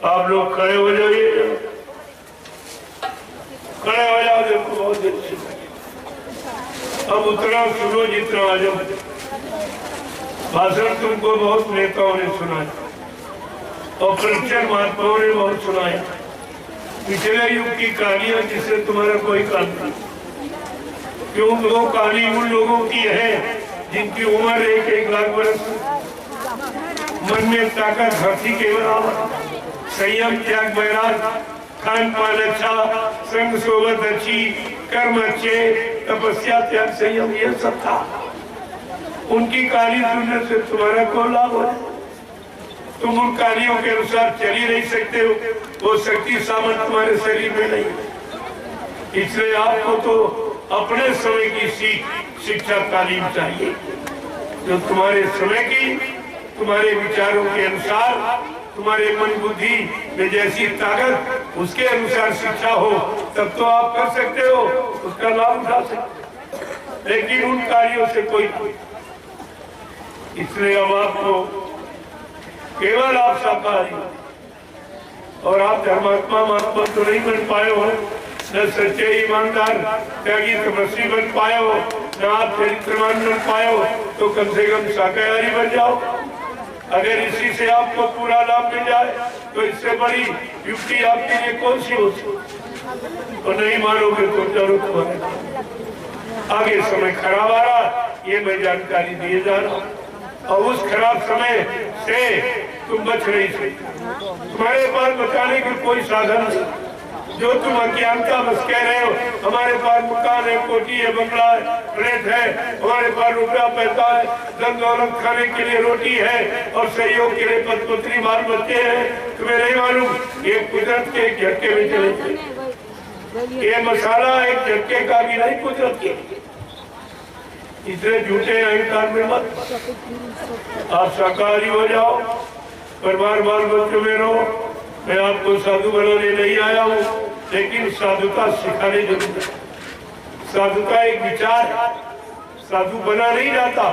आप लोग खड़े हो जाइए, खड़े हो जाओ। देखो बहुत अच्छी, अब उतना सुनो जितना आ जाओ। भाषण तुमको बहुत नेताओं ने सुनाया और प्रवचन महात्माओं ने बहुत सुनाया। पिछले युग की कहानियां जिससे तुम्हारा कोई काम नहीं, क्यों वो कहानी उन लोगों की है जिनकी उम्र 1-1 लाख वर्ष, मन में ताकत हाथी के बराबर, संयम त्याग वैराग, खान पान अच्छा, संग सोबत अच्छी, कर्म अच्छे, तपस्या त्याग संयम, ये सब था। उनकी कहानी सुनने से तुम्हारा कौन लाभ हो? तुम उन कहानियों के अनुसार चल ही नहीं सकते हो, वो शक्ति सामर्थ तुम्हारे शरीर में नहीं। इसलिए आपको तो अपने समय की शिक्षा तालीम चाहिए, जो तुम्हारे समय की, तुम्हारे विचारों के अनुसार, तुम्हारे मन बुद्धि में जैसी ताकत, उसके अनुसार शिक्षा हो, तब तो आप कर सकते हो, उसका लाभ उठा सकते। लेकिन उन कार्यों से कोई, इसलिए अब आपको केवल आप शाकाहारी और आप धर्मात्मा महात्मा तो नहीं बन पाए हो, न सच्चे ईमानदार त्यागी तपस्वी बन पाए हो, न आप चरित्रवान बन पाए हो, तो कम से कम शाकाहारी बन जाओ। अगर इसी से आपको पूरा लाभ मिल जाए तो इससे बड़ी युक्ति आपके लिए कौन सी हो सकती? और नहीं मानोगे तो चलो तुम्हारे आगे समय खराब आ रहा, ये मैं जानकारी दिए जा रहा हूँ। और उस खराब समय से तुम बच नहीं सकते। तुम्हारे पास बचाने की कोई साधन नहीं। जो तुम अज्ञानता बस कह रहे हो, हमारे पास मकान है, कोठी है, बंगला है, फ्लैट है, हमारे पास रुपया पैसा है, धन दौलत, खाने के लिए रोटी है और सहयोग के लिए पत्नी बाल बच्चे हैं, तुम्हें नहीं मालूम ये कुदरत के एक झटके में चले थे। ये मसाला एक झटके का भी नहीं, कुदरत के। इसलिए झूठे अहंकार में मत, आप शाकाहारी हो जाओ, परिवार बाल बच्चों में रहो। मैं आपको साधु बनाने नहीं आया हूँ, लेकिन साधुता सिखाने जरूर है। साधुता एक विचार, साधु बना नहीं जाता,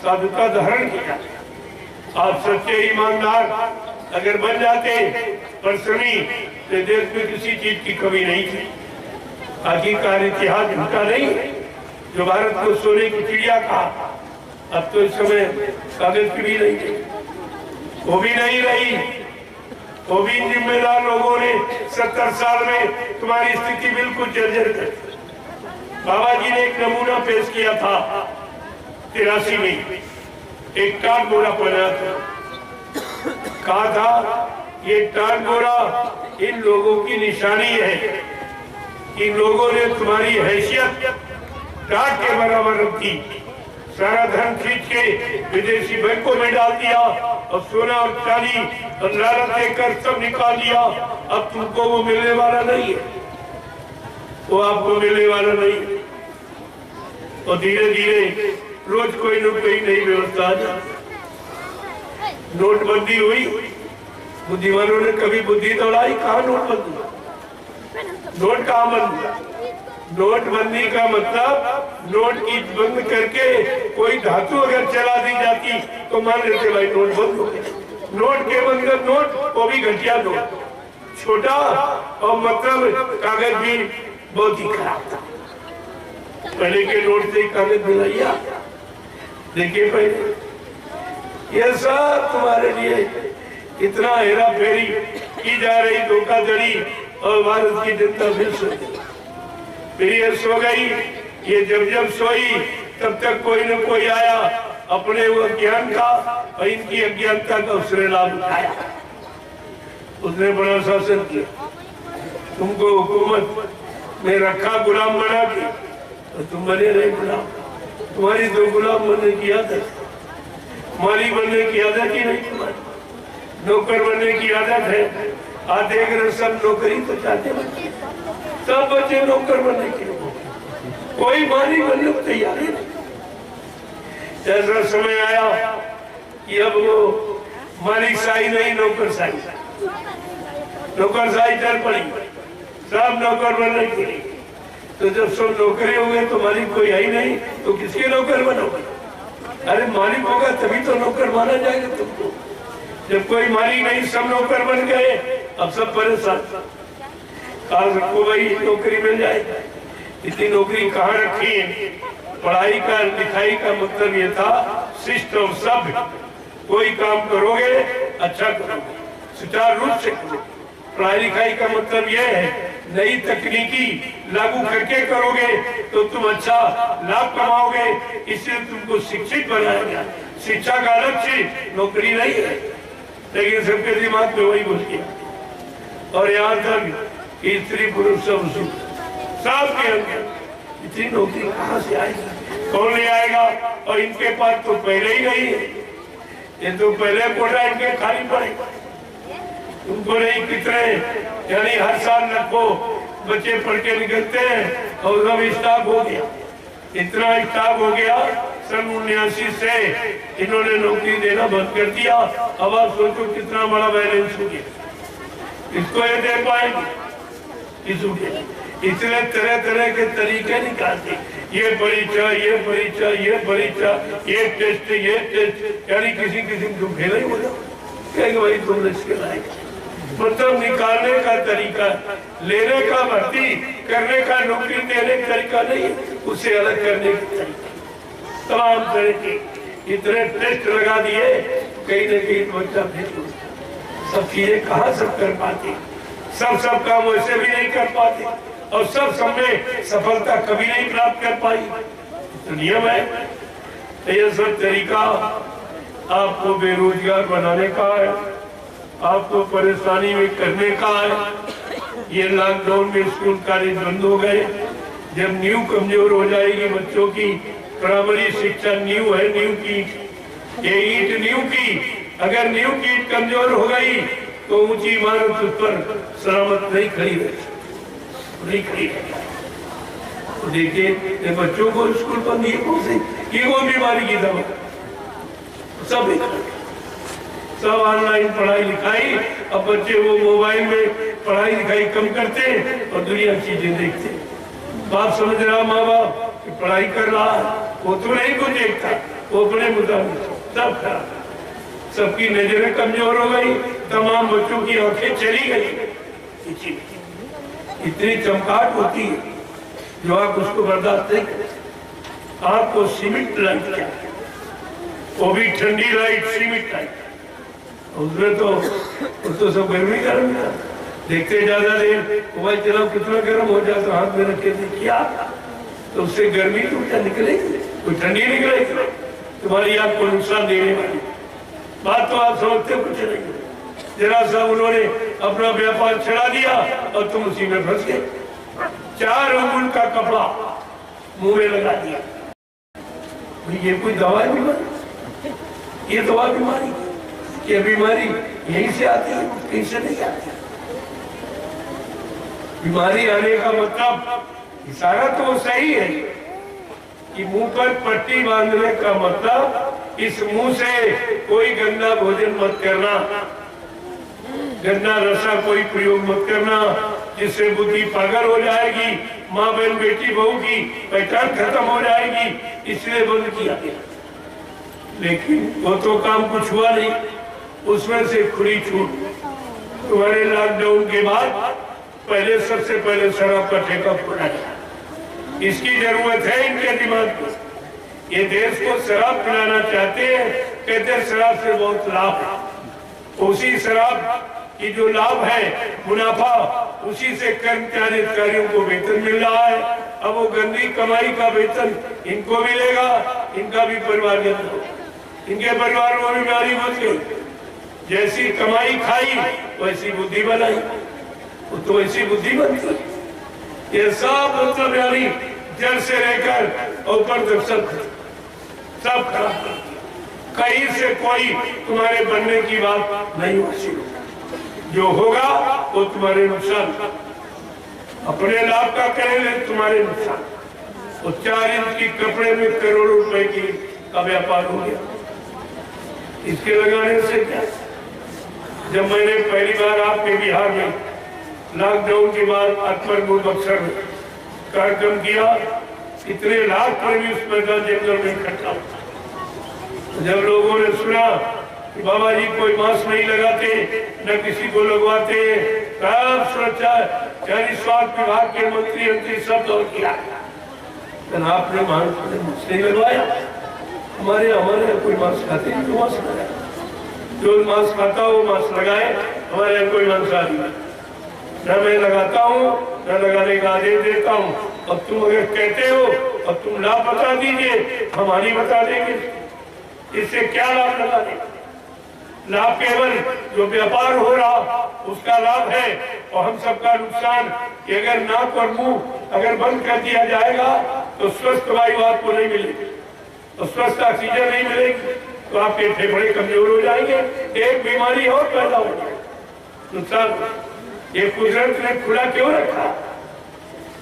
साधुता धारण किया जाता। आप सच्चे ईमानदार अगर बन जाते, परिश्रमी, तो देश में किसी चीज की कमी नहीं थी। आखिरकार इतिहास झूठा नहीं, जो भारत को सोने की चिड़िया कहा, अब तो इस समय कागज की भी नहीं थी, वो भी नहीं रही। वो भी जिम्मेदार लोगों ने 70 साल में तुम्हारी स्थिति बिल्कुल जर्जर कर दी। बाबा जी ने एक नमूना पेश किया था 83 में, एक टाट बोरा पहना था, कहा था ये टाट बोरा इन लोगों की निशानी है, इन लोगों ने तुम्हारी हैसियत टाट के बराबर रखी, सारा धन खींच के विदेशी बैंकों में डाल दिया और सोना और चांदी और लालच देकर सब निकाल लिया। अब तुमको वो मिलने वाला नहीं है, वो आपको मिलने वाला नहीं है। और धीरे धीरे रोज कोई न कोई नई व्यवस्था आ जाती। नोटबंदी हुई, बुद्धिमानों ने कभी बुद्धि दौड़ाई, कहाँ नोटबंदी, नोट कहाँ बंद हुआ? नोटबंदी का मतलब नोट की बंद करके कोई धातु अगर चला दी जाती तो मान लेते भाई नोट बंद हो गया। नोट के बंद नोट, वो भी घटिया नोट, छोटा, और मतलब कागज भी बहुत ही खराब था। पहले के नोट से कागज मिलाइया, देखिए पहले ये सब तुम्हारे लिए इतना हेरा फेरी की जा रही, धोखाधड़ी, और भारत की जनता फिर ये सो गई। ये जब सोई तब तक कोई न कोई आया, अपने वो ज्ञान का और इनकी अज्ञानता का उसने लाभ उठाया, उसने बड़ा शासन किया, तुमको हुकूमत में रखा गुलाम बना के, तो तुम बने रहे गुलाम। तुम्हारी तो गुलाम बनने की आदत, माली बनने की आदत ही नहीं, तुम्हारी नौकर बनने की आदत है। आज देख रहे सब नौकरी तो चाहते बच्चे, सब बच्चे नौकर बनने के लिए, कोई माली बनने को तैयार ही नहीं। ऐसा समय आया कि अब वो मालिक शाही नहीं, नौकर शाही, नौकर शाही चल पड़ी, सब नौकर बनने के लिए। तो जब सब नौकरी हो गए तो मालिक कोई आई नहीं, तो किसके नौकर बनोगे? अरे मालिक होगा तभी तो नौकर माना जाएगा तुमको। जब कोई माली नहीं, सब नौकर बन गए, अब सब परेशान। काश को भाई नौकरी मिल जाए। इतनी नौकरी कहाँ रखी है? पढ़ाई का लिखाई का मतलब ये था शिष्ट और सभ्य। कोई काम करोगे अच्छा करोगे, सुचारू रूप से करो। पढ़ाई लिखाई का मतलब यह है नई तकनीकी लागू करके करोगे तो तुम अच्छा लाभ कमाओगे, इसलिए तुमको शिक्षित बनाया गया। शिक्षा का लक्ष्य नौकरी नहीं है, लेकिन सबके दिमाग में वही घुस गया। और यहाँ तक कि स्त्री पुरुष सब के अंदर इतनी नौकरी कहाँ से आएगी? कौन ले आएगा? और इनके पास तो पहले ही नहीं है, ये तो पहले कोटा इनके खाली पड़े। उनको नहीं कितने, यानी हर साल लाखों बच्चे पढ़ के निकलते हैं और सब स्टाफ हो गया। इतना स्टाफ हो गया, सन 79 से इन्होंने नौकरी देना बंद कर दिया। अब आप सोचो कितना बड़ा बैलेंस हो गया। इसको ये दे पाएंगे इसलिए तरह तरह के तरीके निकालते, ये परीक्षा, ये परीक्षा, ये परीक्षा, ये टेस्ट, ये टेस्ट, यानी किसी किसी को फेल ही हो जाओ, कहेंगे भाई तुमने इसके लायक। मतलब निकालने का तरीका, लेने का, भर्ती करने का, नौकरी देने का तरीका नहीं, उसे अलग करने का तरीका। तमाम तरह के इतने टेस्ट लगा दिए, कहीं न कहीं बच्चा फेल। सब चीजें कहाँ सब कर पाते, सब काम वैसे भी नहीं कर पाते, और सब में सफलता कभी नहीं प्राप्त कर पाई। तो नियम है, ये सब तरीका आपको बेरोजगार बनाने का है, आपको परेशानी में करने का है। ये लॉकडाउन में स्कूल कॉलेज बंद हो गए। जब नींव कमजोर हो जाएगी बच्चों की, प्राइमरी शिक्षा नींव है, नींव की ये ईंट नींव की, अगर नींव की ईंट कमजोर हो गई तो ऊंची इमारत उस पर सलामत नहीं खड़ी रही। तो देखिए बच्चों को स्कूल बंद ये वो बीमारी की दवा, सब ऑनलाइन पढ़ाई लिखाई। अब बच्चे वो मोबाइल में पढ़ाई लिखाई कम करते हैं और दुनिया की चीजें देखते हैं। बाप समझ रहा माँ बाप कि पढ़ाई कर रहा है, वो तो नहीं कुछ देखता, वो अपने मुताबिक सब खराब। सबकी नजरें कमजोर हो गई, तमाम बच्चों की आंखें चली गई। इतनी चमकाहट होती है जो आप उसको बर्दाश्त नहीं करते। आपको सीमेंट लाइट क्या, वो भी ठंडी लाइट, सीमेंट लाइट, उसमें तो सब गर्मी गर्म था। देखते ज्यादा देर मोबाइल चलाओ कितना गर्म हो जाता, हाथ में रख के देखिए तो उससे गर्मी तो क्या निकलेगी, कोई ठंडी निकलेगी। तुम्हारी आपको नुकसान देने वाली बात तो आप समझते कुछ नहीं। जरा सा उन्होंने अपना व्यापार छड़ा दिया और तुम उसी में फंस गए। 4 अंगुल का कपड़ा मुंह में लगा दिया। ये कोई दवा है बीमारी? ये दवा बीमारी, ये बीमारी यहीं से आती है, कहीं से नहीं आती। बीमारी आने का मतलब इशारा तो सही है कि मुंह पर पट्टी बांधने का मतलब इस मुंह से कोई गंदा भोजन मत करना, गंदा रसा कोई प्रयोग मत करना, जिससे बुद्धि पागल हो जाएगी, माँ बहन बेटी बहू की पहचान खत्म हो जाएगी, इसलिए बंद किया गया। लेकिन वो तो काम कुछ हुआ नहीं, उसमें से खुली छूट। तुम्हारे लॉकडाउन के बाद पहले सबसे पहले शराब का ठेका खोला गया। इसकी जरूरत है इनके दिमाग को। ये देश को शराब पिलाना चाहते हैं, कहते हैं शराब से बहुत लाभ है। उसी शराब की जो लाभ है, मुनाफा, उसी से कर्मचारी अधिकारियों को वेतन मिल रहा है। अब वो गंदी कमाई का वेतन इनको मिलेगा, इनका भी परिवार इनके परिवार में बीमारी बच गई। जैसी कमाई खाई वैसी बुद्धि बनाई, तो ऐसी बुद्धि बनती। ये सब मतलब यानी जड़ से लेकर ऊपर तक सब खराब। कहीं से कोई तुम्हारे बनने की बात नहीं होती। जो होगा वो तुम्हारे नुकसान, अपने लाभ का करेंगे तुम्हारे नुकसान। वो 4 इंच की कपड़े में करोड़ों रुपए की का व्यापार हो गया। इसके लगाने से क्या? जब मैंने पहली बार आपके बिहार में लॉकडाउन के बाद अकबरपुर बक्सर में कार्यक्रम किया, इतने लाख प्रेमी उस मैदान जंगल में इकट्ठा। जब लोगों ने सुना कि बाबा जी कोई मास्क नहीं लगाते, न किसी को लगवाते, सब सुरक्षा यानी स्वास्थ्य विभाग के मंत्री सब दौड़ किया, आपने मास्क नहीं लगवाया। हमारे कोई मास्क खाते हैं तो मास्क लगाए, जो मास्क खाता हो मास्क लगाए। हमारे यहाँ कोई मांसा नहीं, न मैं लगाता हूँ न लगाने का आदेश देता हूँ। अब तुम अगर कहते हो अब तुम लाभ बता दीजिए, हमारी बता देंगे इससे क्या लाभ लगाने। लाभ केवल जो व्यापार हो रहा उसका लाभ है, और हम सबका नुकसान कि अगर नाक और मुंह अगर बंद कर दिया जाएगा तो स्वस्थ वायु आपको नहीं मिलेगी, तो स्वस्थ ऑक्सीजन नहीं मिलेगी, तो आपके फेफड़े कमजोर हो जाएंगे, एक बीमारी और पैदा हो जाएगी। नुकसान ये कुदरत ने खुला क्यों रखा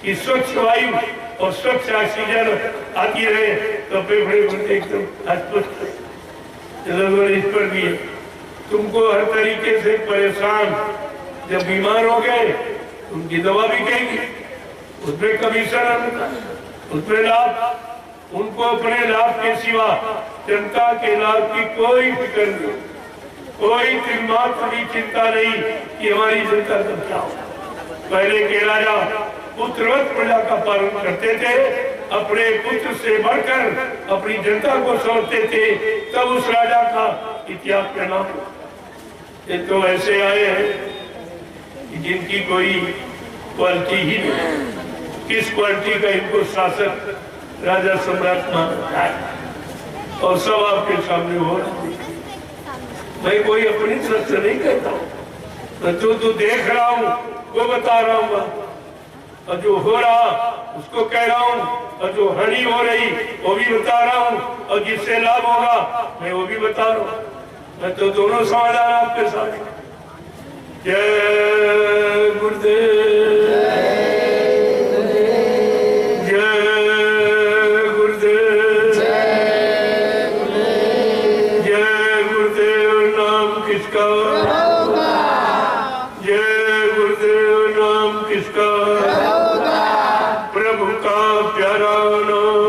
कि स्वच्छ वायु और स्वच्छ ऑक्सीजन आती रहे, तो फेफड़े एकदम अस्वस्थ। इस पर भी है, तुमको हर तरीके से परेशान जब बीमार हो गए उनकी दवा भी कहेंगी, उसमें कमीशन, उसमें लाभ, उनको अपने लाभ के सिवा जनता के लाभ की कोई फिक्र नहीं, कोई तिलमात्र भी चिंता नहीं कि हमारी जनता कब क्या हो। पहले के राजा पुत्रवत प्रजा का पालन करते थे, अपने पुत्र से बढ़कर अपनी जनता को समझते थे, तब उस राजा का इतिहास का नाम। ये तो ऐसे आए हैं जिनकी कोई क्वालिटी ही नहीं, किस क्वालिटी का इनको शासक राजा सम्राट मानता है, और सब आपके सामने हो रहा है। मैं कोई अपनी तरफ से नहीं कहता हूँ, मैं जो देख रहा हूँ वो बता रहा हूँ, और जो हो रहा उसको कह रहा हूँ, और जो हानि हो रही वो भी बता रहा हूँ, और जिससे लाभ होगा मैं वो भी बता रहा हूँ। मैं तो दोनों समाधान आपके साथ। जय गुरुदेव, जय गुरुदेव, जय गुरुदेव। नाम किसका, जय गुरुदेव। नाम किसका, प्रभु का प्यारा नाम।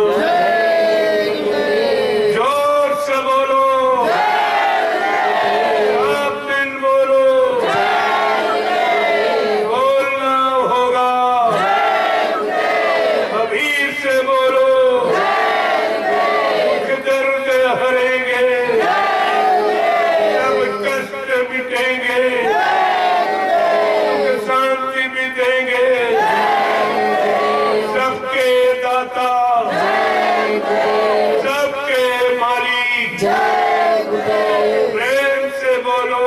जोर से बोलो, आप दिन बोलो, बोलना होगा, अभी से बोलो, दुख दर्द हरेंगे, सब कष्ट मिटेंगे, शांति भी देंगे, सबके दाता, सबके मालिक। प्रेम से बोलो,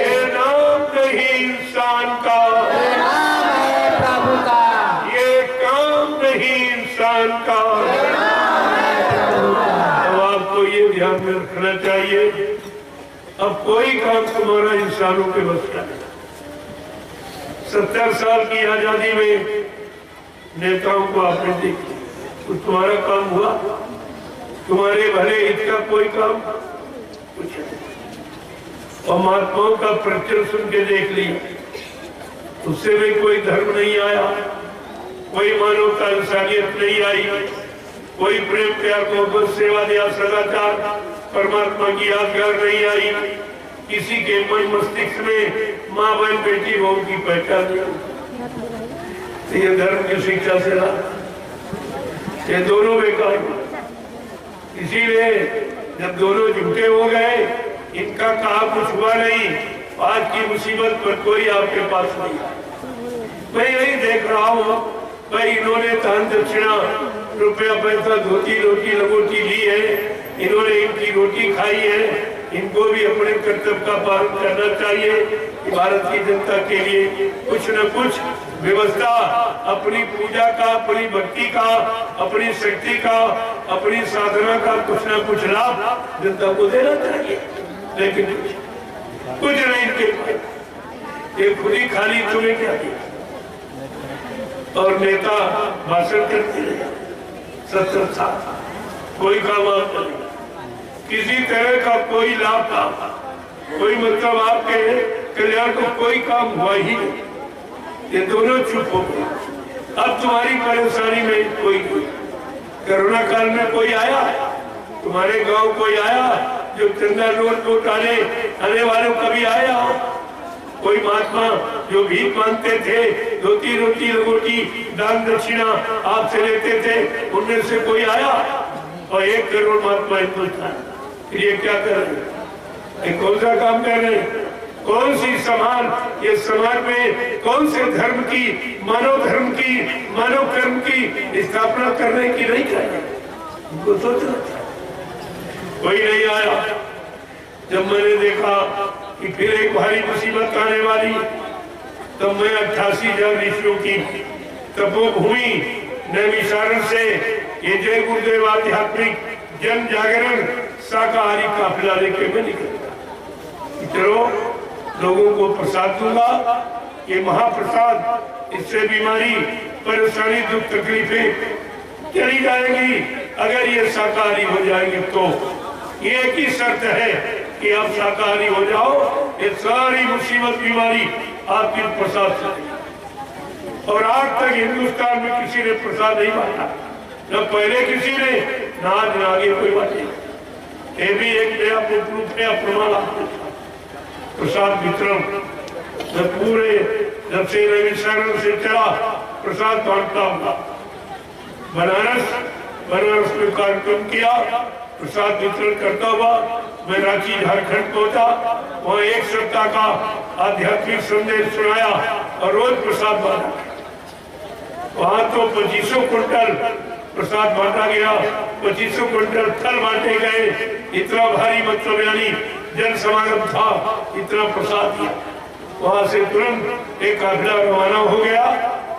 ये नाम नहीं इंसान का, ये काम नहीं इंसान का। अब आपको ये ध्यान में रखना चाहिए, अब कोई काम तुम्हारा इंसानों के बस का नहीं। 70 साल की आजादी में नेताओं को आपने देखी, तो तुम्हारा काम हुआ, तुम्हारे भले हित का कोई काम कुछ नहीं। और महात्माओं का प्रचर सुन के देख ली, उससे भी कोई धर्म नहीं आया, कोई मानवता इंसानियत नहीं आई, कोई प्रेम प्यार मोहब्बत सेवा दया सदाचार परमात्मा की यादगार नहीं आई, किसी के मन मस्तिष्क में माँ बहन बेटी बहू की पहचान नहीं। ये धर्म की शिक्षा से ला, ये दोनों बेकार। इसीलिए जब दोनों झूठे हो गए, इनका कहा कुछ हुआ नहीं, आज की मुसीबत पर कोई आपके पास नहीं। मैं यही देख रहा हूँ भाई, इन्होंने दान दक्षिणा रुपया पैसा धोती रोटी लगोटी ली है, इन्होंने इनकी रोटी खाई है, इनको भी अपने कर्तव्य का पालन करना चाहिए कि भारत की जनता के लिए कुछ न कुछ व्यवस्था, अपनी पूजा का, अपनी भक्ति का, अपनी शक्ति का, अपनी साधना का कुछ न कुछ लाभ जनता को देना चाहिए। लेकिन कुछ नहीं इनके पास, ये खुद ही खाली, तुम्हें क्या दिया। और नेता भाषण करते रहे 70 साल, कोई काम आप नहीं, किसी तरह का कोई लाभ था, कोई मतलब आपके कल्याण को कोई काम हुआ ही नहीं। ये दोनों चुप हो गए। अब तुम्हारी परेशानी में कोई, कोरोना काल में कोई आया, तुम्हारे गांव कोई आया, जो चंदा नोट आने वालों कभी आया? कोई महात्मा जो भीख मांगते थे, धोती रोटी रोटी दान दक्षिणा आपसे लेते थे, उनमें से कोई आया? और 1 करोड़ महात्मा हिंदुस्तान, फिर ये क्या कर रहे हैं? ये कौन सा काम कर रहे हैं? कौन सी समाज, ये समाज में कौन से धर्म की, मनोधर्म की, मनोकर्म की स्थापना करने की नहीं चाहिए? उनको सोचना कोई नहीं आया। जब मैंने देखा कि फिर एक भारी मुसीबत आने वाली, तब मैं 88,000 ऋषियों की तपोभूमि नैमिषारण्य से ये जय गुरुदेव आध्यात्मिक जन जागरण शाकाहारी काफिला लेके मैं निकला। चलो लोगों को प्रसाद दूंगा, ये महाप्रसाद, इससे बीमारी परेशानी दुख तकलीफें चली जाएगी अगर ये शाकाहारी हो जाएंगे। तो ये एक ही शर्त है कि आप शाकाहारी हो जाओ, ये सारी मुसीबत बीमारी आपके प्रसाद से। और आज तक हिंदुस्तान में किसी ने प्रसाद नहीं बांटा, न पहले किसी ने, न आज न आगे कोई बात नहीं। ये भी एक नया रूप नया प्रमाण प्रसाद वितरण पूरे जब से नैमिषारण्य से चला प्रसाद बांटता होगा। बनारस में कार्यक्रम किया, प्रसाद वितरण करता हुआ मैं रांची झारखंड पहुंचा, वहाँ 1 सप्ताह का आध्यात्मिक संदेश सुनाया और रोज प्रसाद बांटा। वहाँ तो 2500 क्विंटल प्रसाद बांटा गया, 2500 क्विंटल फल बांटे गए। इतना भारी मतलब यानी जन समागम था, इतना प्रसाद दिया। वहां से तुरंत एक काफिला रवाना हो गया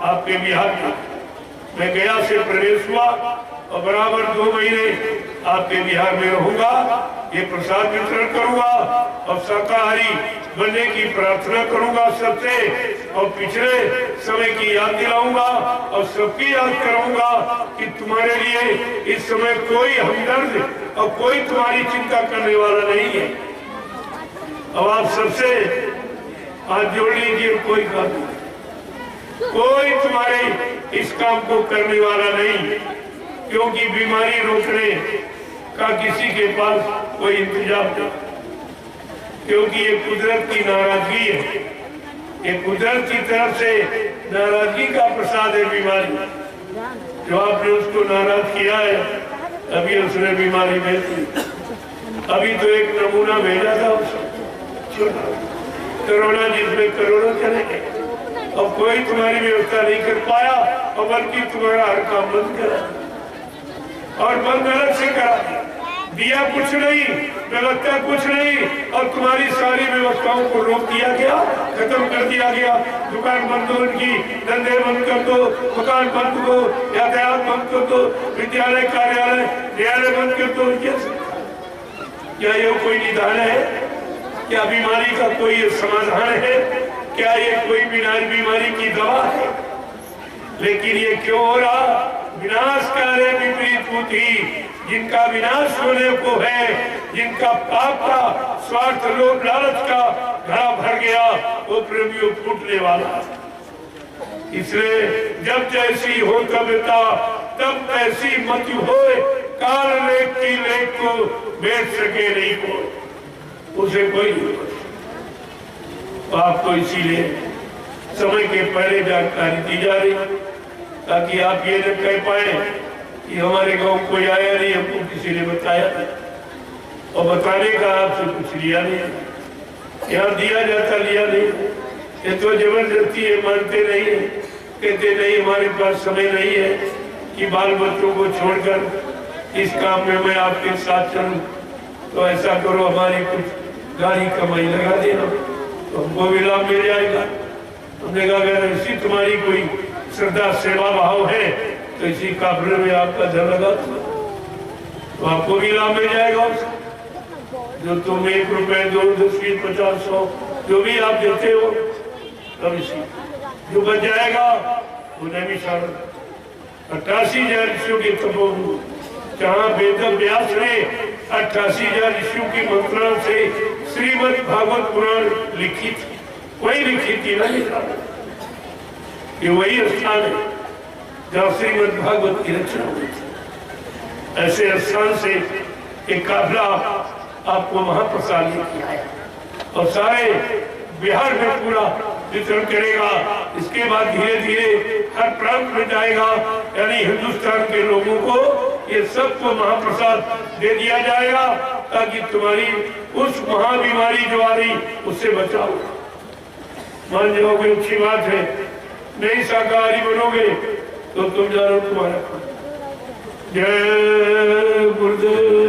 आपके बिहार का। मैं गया से प्रवेश हुआ और बराबर 2 महीने आपके बिहार में रहूंगा, ये प्रसाद वितरण करूंगा और शाकाहारी बनने की प्रार्थना करूंगा सबसे, और पिछले समय की याद दिलाऊंगा और सबकी याद कराऊंगा कि तुम्हारे लिए इस समय कोई हमदर्द और कोई तुम्हारी चिंता करने वाला नहीं है। अब आप सबसे हाथ जोड़ लीजिए, कोई काम नहीं, कोई तुम्हारे इस काम को करने वाला नहीं, क्योंकि बीमारी रोकने का किसी के पास कोई इंतजाम नहीं, क्योंकि ये कुदरत की नाराजगी है, ये कुदरत की तरफ से नाराजगी का प्रसाद है। बीमारी जो आपने उसको नाराज किया है, अभी उसने बीमारी भेज दी। अभी तो एक नमूना भेजा था उसको, कोरोना जिसमें करोड़ों चले गए, और कोई तुम्हारी व्यवस्था नहीं कर पाया, और बल्कि तुम्हारा हर काम बंद करा, और बंद अलग से करा दिया, कुछ नहीं, व्यवस्था कुछ नहीं, और तुम्हारी सारी व्यवस्थाओं को रोक दिया गया, खत्म कर दिया गया। दुकान बंद हो, उनकी धंधे बंद कर दो, मकान बंद हो, यातायात बंद कर दो, विद्यालय कार्यालय न्यायालय बंद कर दो। क्या ये कोई निदान है? क्या बीमारी का कोई समाधान है? क्या ये कोई बीमारी की दवा है? लेकिन ये क्यों हो रहा? विनाशकारी विपरीत बुद्धि, जिनका विनाश होने को है, जिनका पाप का स्वार्थ लोभ लालच का घड़ा भर गया, वो प्रेमियों फूटने वाला। इसलिए जब जैसी हो कविता तब तैसी मत हो, काल लेख की लेख को बेच सके नहीं को, उसे कोई तो आपको इसीलिए समय के पहले जानकारी दी जा रही, ताकि आप ये न कह पाए कि हमारे गांव कोई आया नहीं, हमको किसी ने बताया नहीं, और बताने का आपसे कुछ लिया नहीं। यहाँ दिया जाता लिया नहीं, ये तो जबरदस्ती है, मानते नहीं है, कहते नहीं हमारे पास समय नहीं है कि बाल बच्चों को छोड़कर इस काम में मैं आपके साथ चलूं, तो ऐसा करो हमारी कुछ गाड़ी कमाई लगा देना, तो हमको भी लाभ मिल जाएगा। हमने कहा अगर ऐसी तुम्हारी कोई श्रद्धा सेवा भाव है तो इसी काफिले में आपका धन लगा तो आपको भी लाभ मिल जाएगा। जो तुम 1 रुपए 2 10 20 50 100 जो भी आप देते हो, तब इसी जो बच जाएगा वो नैमिषारण्य 88,000 ऋषियों के तपोभूमि, जहाँ वेद व्यास ने 88,000 ऋषियों की मंत्रणा से श्रीमद् भागवत पुराण लिखी थी, वही लिखी थी ना, ये वही स्थान है जहाँ श्रीमद् भागवत की रचना हुई थी। ऐसे स्थान से एक काफिला आपको महाप्रसाद किया है और सारे बिहार में पूरा वितरण करेगा। इसके बाद धीरे धीरे हर प्रांत में जाएगा, यानी हिंदुस्तान के लोगों को ये सबको महाप्रसाद दे दिया जाएगा ताकि तुम्हारी उस महाबीमारी जो आ रही उससे बचाओ। मान जाओगे अच्छी बात है, नहीं शाकाहारी बनोगे तो तुम जानो तुम्हारा। जय गुरुदेव।